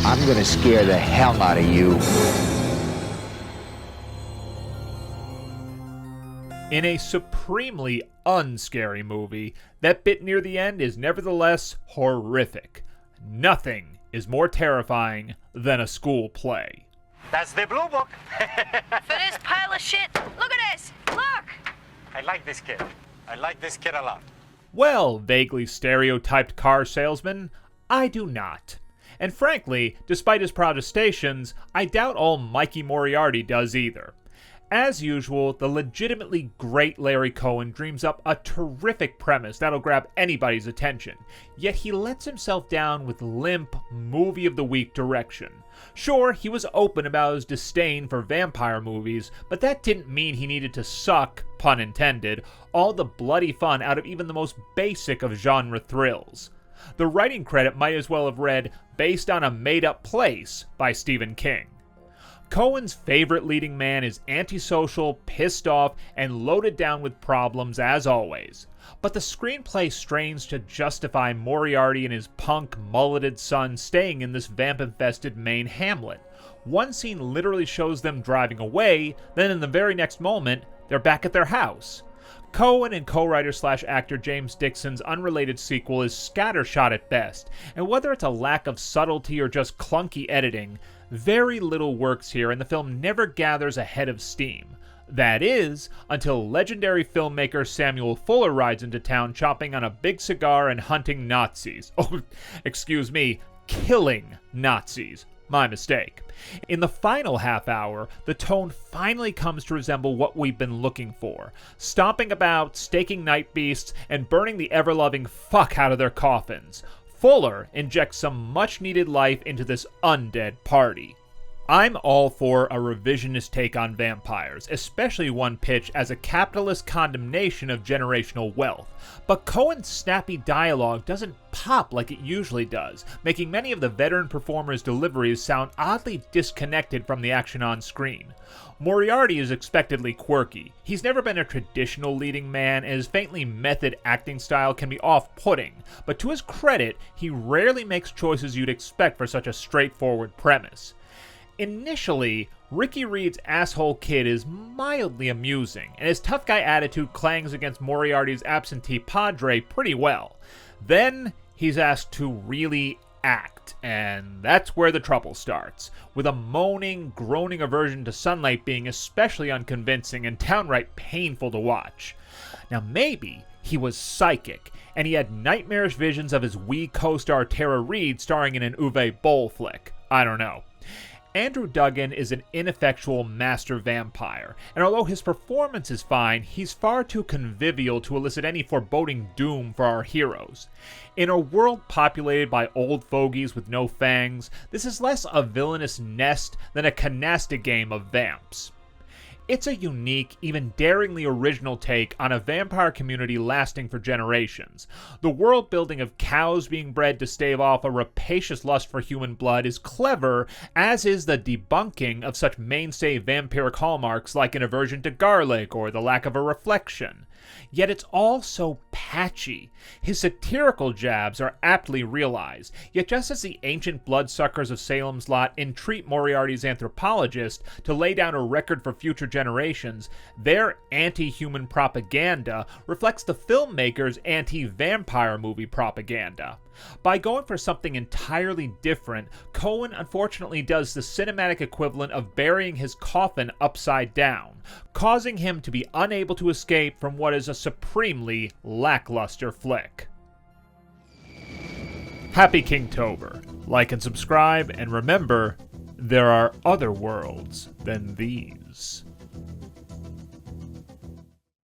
I'm gonna scare the hell out of you. In a supremely unscary movie, that bit near the end is nevertheless horrific. Nothing is more terrifying than a school play. That's the blue book. For this pile of shit, look at this! Look! I like this kid. I like this kid a lot. Well, vaguely stereotyped car salesman, I do not. And frankly, despite his protestations, I doubt all Mikey Moriarty does either. As usual, the legitimately great Larry Cohen dreams up a terrific premise that'll grab anybody's attention, yet he lets himself down with limp, movie of the week direction. Sure, he was open about his disdain for vampire movies, but that didn't mean he needed to suck, pun intended, all the bloody fun out of even the most basic of genre thrills. The writing credit might as well have read, based on a made-up place by Stephen King. Cohen's favorite leading man is antisocial, pissed off, and loaded down with problems as always. But the screenplay strains to justify Moriarty and his punk, mulleted son staying in this vamp-infested Maine hamlet. One scene literally shows them driving away, then in the very next moment, they're back at their house. Cohen and co-writer/actor James Dixon's unrelated sequel is scattershot at best, and whether it's a lack of subtlety or just clunky editing, very little works here and the film never gathers a head of steam. That is, until legendary filmmaker Samuel Fuller rides into town chopping on a big cigar and hunting Nazis. Oh, excuse me, killing Nazis. My mistake. In the final half hour, the tone finally comes to resemble what we've been looking for. Stomping about, staking night beasts, and burning the ever-loving fuck out of their coffins. Fuller injects some much-needed life into this undead party. I'm all for a revisionist take on vampires, especially one pitched as a capitalist condemnation of generational wealth. But Cohen's snappy dialogue doesn't pop like it usually does, making many of the veteran performers' deliveries sound oddly disconnected from the action on screen. Moriarty is expectedly quirky. He's never been a traditional leading man, and his faintly method acting style can be off-putting, but to his credit, he rarely makes choices you'd expect for such a straightforward premise. Initially, Ricky Reed's asshole kid is mildly amusing, and his tough guy attitude clangs against Moriarty's absentee padre pretty well. Then, he's asked to really act, and that's where the trouble starts, with a moaning, groaning aversion to sunlight being especially unconvincing and downright painful to watch. Now maybe he was psychic, and he had nightmarish visions of his wee co-star Tara Reid starring in an Uwe Boll flick. I don't know. Andrew Duggan is an ineffectual master vampire, and although his performance is fine, he's far too convivial to elicit any foreboding doom for our heroes. In a world populated by old fogies with no fangs, this is less a villainous nest than a canasta game of vamps. It's a unique, even daringly original take on a vampire community lasting for generations. The world building of cows being bred to stave off a rapacious lust for human blood is clever, as is the debunking of such mainstay vampiric hallmarks like an aversion to garlic or the lack of a reflection. Yet it's all so patchy. His satirical jabs are aptly realized, yet just as the ancient bloodsuckers of Salem's Lot entreat Moriarty's anthropologist to lay down a record for future generations, their anti-human propaganda reflects the filmmaker's anti-vampire movie propaganda. By going for something entirely different, Cohen unfortunately does the cinematic equivalent of burying his coffin upside down, causing him to be unable to escape from what is a supremely lackluster flick. Happy Kingtober. Like and subscribe, and remember, there are other worlds than these.